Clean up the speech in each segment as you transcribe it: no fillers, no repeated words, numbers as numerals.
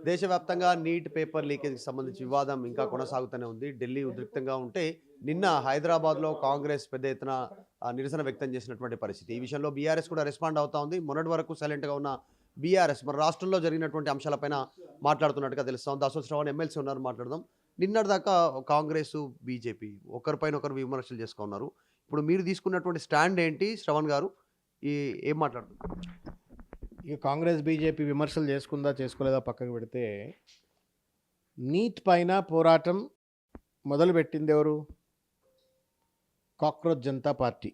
దేశవ్యాప్తంగా neat paper లీకేజ్‌కి సంబంధించి వివాదం ఇంకా కొనసాగుతూనే ఉంది. ఢిల్లీ ఉద్రిక్తంగా ఉంటే, నిన్న హైదరాబాద్‌లో కాంగ్రెస్ పెద్ద ఎత్తున నిరసన వ్యక్తం చేసినటువంటి పరిస్థితి. ఈ విషయంలో బీఆర్ఎస్ కూడా రెస్పాండ్ అవుతా ఉంది. మొన్నటి వరకు సైలెంట్‌గా ఉన్న బీఆర్ఎస్ మరి రాష్ట్రంలో జరిగినటువంటి అంశాలపైన మాట్లాడుతున్నట్టుగా తెలుస్తోంది. అశోక్ శ్రవణ్ ఎమ్మెల్సీ ఉన్నారు, మాట్లాడదాం. నిన్నటిదాకా కాంగ్రెసు, బీజేపీ ఒకరిపైన ఒకరు విమర్శలు చేసుకున్నారు. ఇప్పుడు మీరు తీసుకున్నటువంటి స్టాండ్ ఏంటి శ్రవణ్ గారు? ఈ ఏం మాట్లాడుతున్నారు? ఇక కాంగ్రెస్ బీజేపీ విమర్శలు చేసుకుందా చేసుకోలేదా పక్కకు పెడితే, నీట్ పైన పోరాటం మొదలుపెట్టింది ఎవరు? Cockroach Janata party.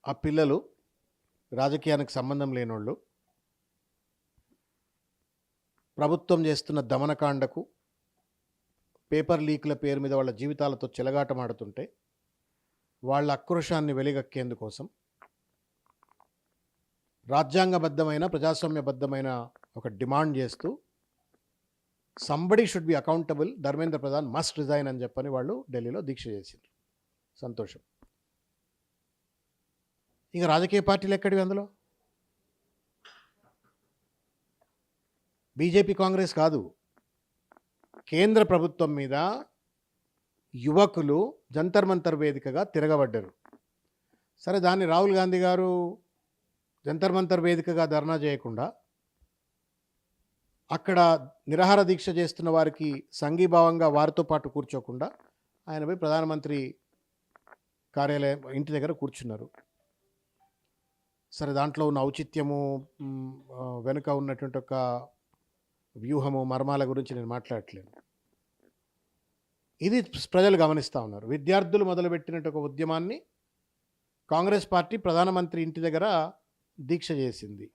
ఆ పిల్లలు రాజకీయానికి సంబంధం లేనోళ్ళు, ప్రభుత్వం చేస్తున్న దమనకాండకు, పేపర్ లీక్ల పేరు మీద వాళ్ళ జీవితాలతో చెలగాటమాడుతుంటే వాళ్ళ ఆక్రోశాన్ని వెలిగక్కేందుకోసం రాజ్యాంగబద్ధమైన ప్రజాస్వామ్యబద్ధమైన ఒక డిమాండ్ చేస్తూ somebody should be accountable, Dharmendra Pradhan must resign అని చెప్పని వాళ్ళు ఢిల్లీలో దీక్ష చేసిండ్రు. సంతోషం. ఇక రాజకీయ పార్టీలు ఎక్కడివి అందులో? బీజేపీ కాంగ్రెస్ కాదు, కేంద్ర ప్రభుత్వం మీద యువకులు జంతర్ మంతర్ వేదికగా తిరగబడ్డారు. సరే, దాన్ని రాహుల్ గాంధీ గారు జంతర్ మంతర్ వేదికగా ధర్నా చేయకుండా అక్కడ నిరాహార దీక్ష చేస్తున్న వారికి సంఘీభావంగా వారితో పాటు కూర్చోకుండా ఆయన పోయి ప్రధానమంత్రి కార్యాలయం ఇంటి దగ్గర కూర్చున్నారు. సరే, దాంట్లో ఉన్న ఔచిత్యము, వెనుక ఉన్నటువంటి ఒక వ్యూహము, మర్మాల గురించి నేను మాట్లాడట్లేను. ఇది ప్రజలు గమనిస్తూ ఉన్నారు. విద్యార్థులు మొదలుపెట్టినట్టు ఒక ఉద్యమాన్ని కాంగ్రెస్ పార్టీ ప్రధానమంత్రి ఇంటి దగ్గర దీక్ష చేసింది.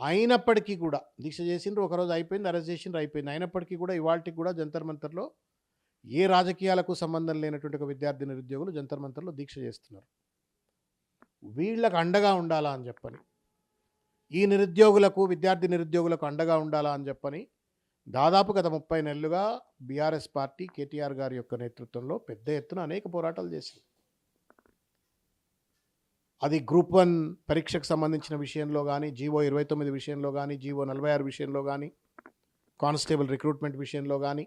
అయినప్పటికీ కూడా దీక్ష చేసిండ్రు, ఒకరోజు అయిపోయింది, అరెస్ట్ చేసిండ్రు, అయిపోయింది. అయినప్పటికీ కూడా ఇవాళకి కూడా జంతర్ మంతర్లో ఏ రాజకీయాలకు సంబంధం లేనటువంటి ఒక విద్యార్థి నిరుద్యోగులు జంతర్ మంతర్లో దీక్ష చేస్తున్నారు. వీళ్ళకు అండగా ఉండాలా అని చెప్పని, ఈ నిరుద్యోగులకు, విద్యార్థి నిరుద్యోగులకు అండగా ఉండాలా అని చెప్పని దాదాపు గత 30 నెలలుగా బీఆర్ఎస్ పార్టీ కేటీఆర్ గారి యొక్క నేతృత్వంలో పెద్ద ఎత్తున అనేక పోరాటాలు చేసింది. అది గ్రూప్ 1 పరీక్షకు సంబంధించిన విషయంలో కానీ, జీవో 29 విషయంలో కానీ, జీవో 46 విషయంలో కానీ, కానిస్టేబుల్ రిక్రూట్మెంట్ విషయంలో కానీ,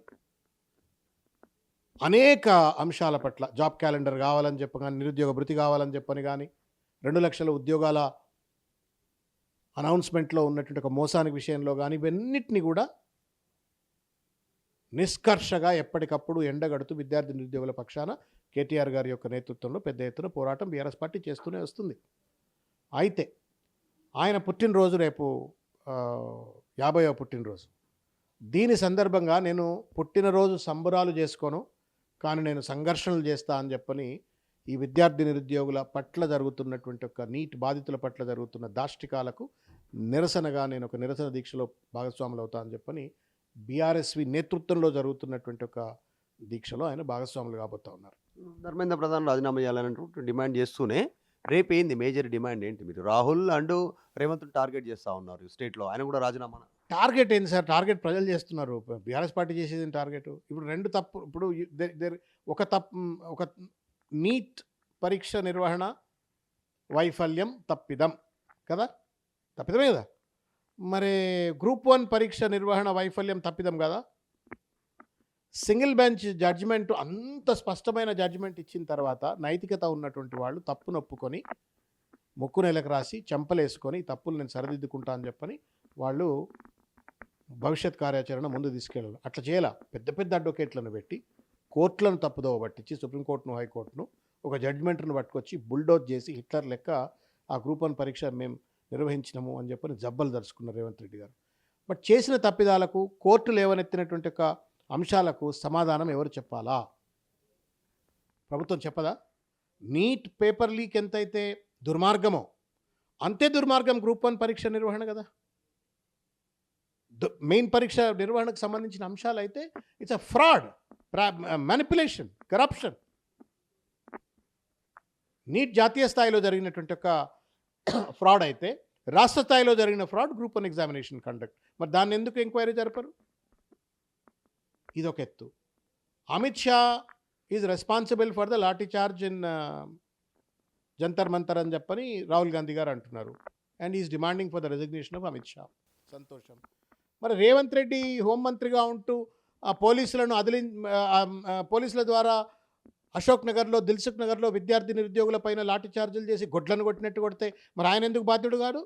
అనేక అంశాల పట్ల, జాబ్ క్యాలెండర్ కావాలని చెప్పగాని, నిరుద్యోగ భృతి కావాలని చెప్పని కానీ, 2 లక్షల ఉద్యోగాల అనౌన్స్మెంట్లో ఉన్నటువంటి ఒక మోసానికి విషయంలో కానీ, ఇవన్నిటిని కూడా నిష్కర్షగా ఎప్పటికప్పుడు ఎండగడుతూ విద్యార్థి నిరుద్యోగుల పక్షాన కేటీఆర్ గారి యొక్క నేతృత్వంలో పెద్ద ఎత్తున పోరాటం బీఆర్ఎస్ పార్టీ చేస్తూనే వస్తుంది. అయితే ఆయన పుట్టినరోజు రేపు 50వ పుట్టినరోజు. దీని సందర్భంగా నేను పుట్టినరోజు సంబరాలు చేసుకోను, కానీ నేను సంఘర్షణలు చేస్తా అని చెప్పని ఈ విద్యార్థి నిరుద్యోగుల పట్ల జరుగుతున్నటువంటి ఒక నీట్ బాధితుల పట్ల జరుగుతున్న దాష్టికాలకు నిరసనగా నేను ఒక నిరసన దీక్షలో భాగస్వాములు అవుతా అని చెప్పని బీఆర్ఎస్వి నేతృత్వంలో జరుగుతున్నటువంటి ఒక దీక్షలో ఆయన భాగస్వాములు కాబోతా ఉన్నారు. ధర్మేంద్ర ప్రధాన్ రాజీనామా చేయాలని డిమాండ్ చేస్తూనే రేపు ఏంది మేజర్ డిమాండ్ ఏంటి? మీరు రాహుల్ అండ్ రేవంత్ టార్గెట్ చేస్తూ ఉన్నారు స్టేట్లో, ఆయన కూడా రాజీనామా. టార్గెట్ ఏంటి సార్? టార్గెట్ ప్రజలు చేస్తున్నారు. బీఆర్ఎస్ పార్టీ చేసేది టార్గెట్. ఇప్పుడు రెండు తప్పు. ఇప్పుడు ఒక నీట్ పరీక్ష నిర్వహణ వైఫల్యం తప్పిదం కదా, తప్పిదమే కదా. మరి గ్రూప్ 1 పరీక్ష నిర్వహణ వైఫల్యం తప్పిదం కదా. సింగిల్ బెంచ్ జడ్జిమెంట్, అంత స్పష్టమైన జడ్జిమెంట్ ఇచ్చిన తర్వాత నైతికత ఉన్నటువంటి వాళ్ళు తప్పును ఒప్పుకొని ముక్కు నెలకు రాసి చెంపలేసుకొని ఈ తప్పులు నేను సరిదిద్దుకుంటా అని చెప్పని వాళ్ళు భవిష్యత్ కార్యాచరణ ముందు తీసుకెళ్ళాలి. అట్లా చేయాల. పెద్ద పెద్ద అడ్వకేట్లను పెట్టి కోర్టులను తప్పుదోవ పట్టించి, సుప్రీంకోర్టును, హైకోర్టును ఒక జడ్జిమెంట్ను పట్టుకొచ్చి బుల్డోజ్ చేసి హిట్లర్ లెక్క ఆ గ్రూప్ 1 పరీక్ష మేము నిర్వహించినాము అని చెప్పని జబ్బలు దరుచుకున్నారు రేవంత్ రెడ్డి గారు. బట్ చేసిన తప్పిదాలకు, కోర్టులు లేవనెత్తినటువంటి ఒక అంశాలకు సమాధానం ఎవరు చెప్పాలా? ప్రభుత్వం చెప్పదా? నీట్ పేపర్ లీక్ ఎంతైతే దుర్మార్గమో అంతే దుర్మార్గం గ్రూప్ 1 పరీక్ష నిర్వహణ కదా. మెయిన్ పరీక్ష నిర్వహణకు సంబంధించిన అంశాలు అయితే it's a fraud, manipulation, corruption. NEET జాతీయ స్థాయిలో జరిగినటువంటి ఒక ఫ్రాడ్ అయితే, రాష్ట్ర స్థాయిలో జరిగిన ఫ్రాడ్ గ్రూప్ 1 ఎగ్జామినేషన్ కండక్ట్. మరి దాన్ని ఎందుకు ఎంక్వైరీ జరపరు? ఇదొక ఎత్తు. Amit Shah is responsible for the lathi charge in Jantar Mantar అని చెప్పని రాహుల్ గాంధీ గారు అంటున్నారు. And is demanding for the resignation of Amit Shah. సంతోషం. మరి రేవంత్ రెడ్డి హోంమంత్రిగా ఉంటూ ఆ పోలీసులను పోలీసుల ద్వారా అశోక్ నగర్లో, దిల్సుఖ్ నగర్లో విద్యార్థి నిరుద్యోగుల పైన లాఠీ చార్జీలు చేసి గొడ్లను కొట్టినట్టు కొడితే మరి ఆయన ఎందుకు బాధ్యుడు కాడు?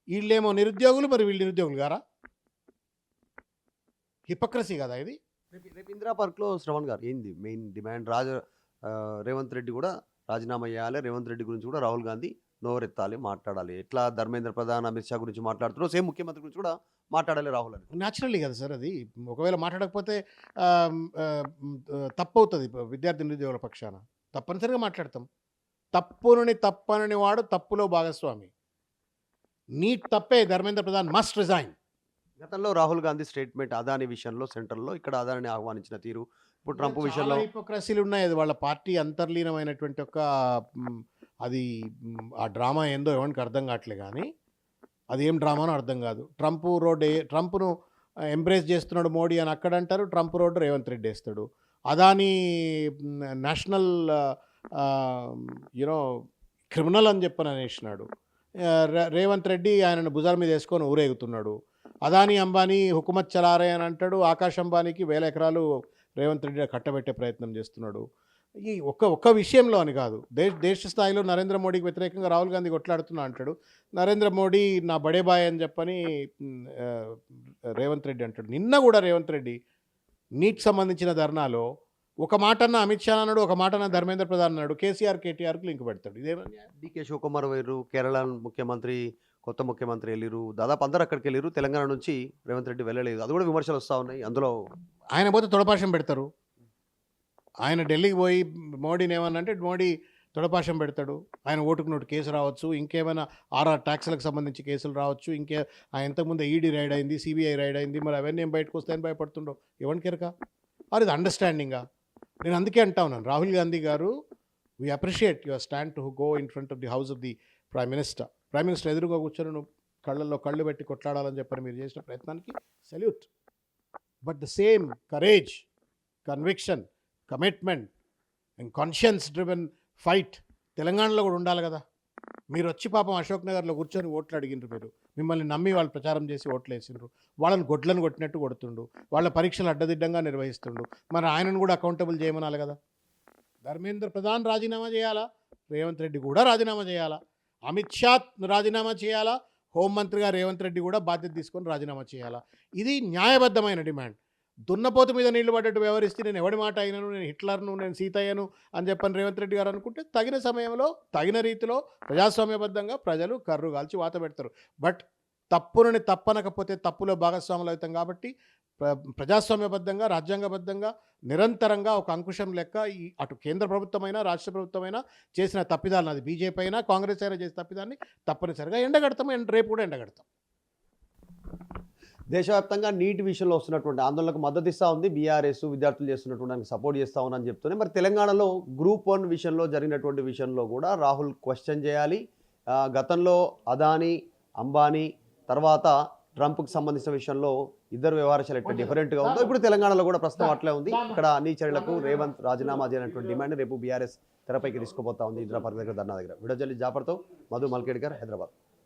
వీళ్ళేమో నిరుద్యోగులు, మరి వీళ్ళు నిరుద్యోగులు గారా? హిపోక్రసీ కదా ఇది. రేపు ఇందిరా పార్క్లో శ్రవణ్ గారు ఏంది మెయిన్ డిమాండ్? రేవంత్ రెడ్డి కూడా రాజీనామా చేయాలి, రేవంత్ రెడ్డి గురించి కూడా రాహుల్ గాంధీ నోరెత్తాలి, మాట్లాడాలి. ఎట్లా ధర్మేంద్ర ప్రధాన్, అమిత్ షా గురించి మాట్లాడుతున్నారో సేమ్ ముఖ్యమంత్రి గురించి కూడా మాట్లాడాలి రాహుల్ అని. న్యాచురల్లీ కదా సార్ అది. ఒకవేళ మాట్లాడకపోతే తప్పు అవుతుంది విద్యార్థి నిరుద్యోగుల పక్షాన. తప్పనిసరిగా మాట్లాడతాం. తప్పనని వాడు తప్పులో భాగస్వామి. నీట్ తప్పే, ధర్మేంద్ర ప్రధాన్ మస్ట్ రిజైన్. గతంలో రాహుల్ గాంధీ స్టేట్మెంట్ అదాని విషయంలో సెంట్రల్లో, ఇక్కడ అదానిని ఆహ్వానించిన తీరు, ఇప్పుడు ట్రంప్ విషయంలో హిపోక్రసీలు ఉన్నాయి. అది వాళ్ళ పార్టీ అంతర్లీనమైనటువంటి ఒక అది ఆ డ్రామా ఏందో ఎవరికి అర్థం కావట్లే. కానీ అది ఏం డ్రామానో అర్థం కాదు. ట్రంప్ను ఎంబ్రేస్ చేస్తున్నాడు మోడీ అని అక్కడ అంటారు, ట్రంప్ రోడ్డు రేవంత్ రెడ్డి వేస్తాడు. అదాని నేషనల్ యూనో క్రిమినల్ అని చెప్పని అనేసినాడు. రేవంత్ రెడ్డి ఆయనను భుజాల మీద వేసుకొని ఊరేగుతున్నాడు. అదాని అంబానీ హుకుమత్ చలారే అని అంటాడు. ఆకాశ్ అంబానీకి 1000 ఎకరాలు రేవంత్ రెడ్డి కట్టబెట్టే ప్రయత్నం చేస్తున్నాడు. ఈ ఒక్క విషయంలో అని కాదు, దేశ స్థాయిలో నరేంద్ర మోడీకి వ్యతిరేకంగా రాహుల్ గాంధీ కొట్లాడుతున్నా అంటాడు. నరేంద్ర మోడీ నా బడే బాయ్ అని చెప్పని రేవంత్ రెడ్డి అంటాడు. నిన్న కూడా రేవంత్ రెడ్డి నీట్ సంబంధించిన ధర్నాలో ఒక మాటన్న అమిత్ షా అన్నాడు, ఒక మాటన్న ధర్మేంద్ర ప్రధాన్ అన్నాడు. కేసీఆర్ కేటీఆర్కి లింక్ పెడతాడు. ఇదేమన్నా డీకే శివకుమార్ వైరు కేరళ ముఖ్యమంత్రి, కొత్త ముఖ్యమంత్రి వెళ్ళిరు, దాదాపు అందరూ అక్కడికి వెళ్ళిరు. తెలంగాణ నుంచి రేవంత్ రెడ్డి వెళ్ళలేదు. అది కూడా విమర్శలు వస్తూ ఉన్నాయి. అందులో ఆయన పోతే తొడపాశం పెడతారు. ఆయన ఢిల్లీకి పోయి మోడీని ఏమన్నా అంటే మోడీ తొడపాశం పెడతాడు. ఆయన ఓటుకు నోటు కేసు రావచ్చు, ఇంకేమైనా ట్యాక్స్లకు సంబంధించి కేసులు రావచ్చు. ఇంతకుముందు ఈడీ రైడ్ అయింది, సిబిఐ రైడ్ అయింది. మరి అవన్నీ ఏం బయటకు వస్తాయని భయపడుతుండవు. ఎవరికి ఎరక? ఆర్ ఇది అండర్స్టాండింగా? నేను అందుకే అంటా ఉన్నాను, రాహుల్ గాంధీ గారు, we appreciate your stand to go in front of the house of the prime minister. Prime minister ఎదురుగా కూర్చొని నువ్వు కళ్ళల్లో కళ్ళు పెట్టి కొట్లాడాలని చెప్పని మీరు చేసిన ప్రయత్నానికి salute. But the same courage, conviction, commitment and conscience driven fight తెలంగాణలో కూడా ఉండాలి కదా. మీరు వచ్చి పాపం అశోక్ నగర్లో కూర్చొని ఓట్లు అడిగినారు. మీరు మిమ్మల్ని నమ్మి వాళ్ళు ప్రచారం చేసి ఓట్లు వేసిండ్రు. వాళ్ళని గొడ్లను కొట్టినట్టు కొడుతుండు, వాళ్ళ పరీక్షలు అడ్డదిడ్డంగా నిర్వహిస్తుండు. మరి ఆయనను కూడా అకౌంటబుల్ చేయమనాలి కదా. ధర్మేంద్ర ప్రధాన్ రాజీనామా చేయాలా, రేవంత్ రెడ్డి కూడా రాజీనామా చేయాలా, అమిత్ షా రాజీనామా చేయాలా, హోంమంత్రిగా రేవంత్ రెడ్డి కూడా బాధ్యత తీసుకొని రాజీనామా చేయాలా. ఇది న్యాయబద్ధమైన డిమాండ్. దున్నపోతు మీద నీళ్లు పడ్డట్టు వ్యవహరిస్తే నేను ఎవడి మాట అయినను, నేను హిట్లర్ను, నేను సీతయ్యను అని చెప్పని రేవంత్ రెడ్డి గారు అనుకుంటే తగిన సమయంలో తగిన రీతిలో ప్రజాస్వామ్యబద్ధంగా ప్రజలు కర్రు కాల్చి వాత పెడతారు. బట్ తప్పనకపోతే తప్పులో భాగస్వాములు అవుతాం. కాబట్టి ప్రజాస్వామ్యబద్ధంగా, రాజ్యాంగబద్ధంగా, నిరంతరంగా ఒక అంకుశం లెక్క అటు కేంద్ర ప్రభుత్వమైనా రాష్ట్ర ప్రభుత్వమైనా చేసిన తప్పిదాలను, అది బీజేపీ అయినా కాంగ్రెస్ అయినా చేసిన తప్పిదాన్ని తప్పనిసరిగా ఎండగడతాం. రేపు కూడా ఎండగడతాం. దేశవ్యాప్తంగా నీట్ విషయంలో వస్తున్నటువంటి ఆందోళనకు మద్దతు ఇస్తూ ఉంది బీఆర్ఎస్. విద్యార్థులు చేస్తున్నటువంటి దానికి సపోర్ట్ చేస్తూ ఉన్నారని చెప్తూనే, మరి తెలంగాణలో గ్రూప్ 1 విషయంలో జరిగినటువంటి విషయంలో కూడా రాహుల్ క్వశ్చన్ చేయాలి. గతంలో అదానీ, అంబానీ, తర్వాత ట్రంప్కి సంబంధించిన విషయంలో ఇద్దరు వ్యవహారాలు ఎట్లా డిఫరెంట్గా ఉందో ఇప్పుడు తెలంగాణలో కూడా ప్రస్తుతం అట్లే ఉంది. ఇక్కడ అన్ని చర్యలకు రేవంత్ రాజీనామా చేయాలనేటువంటి డిమాండ్ రేపు బీఆర్ఎస్ తెరపైకి తీసుకుపోతా ఉంది ఇందిరా పార్క్ దగ్గర, ధర్నా దగ్గర. వీడియో జర్నలిస్ట్ జాఫర్తో మధు మల్కేడ్కర్, హైదరాబాద్.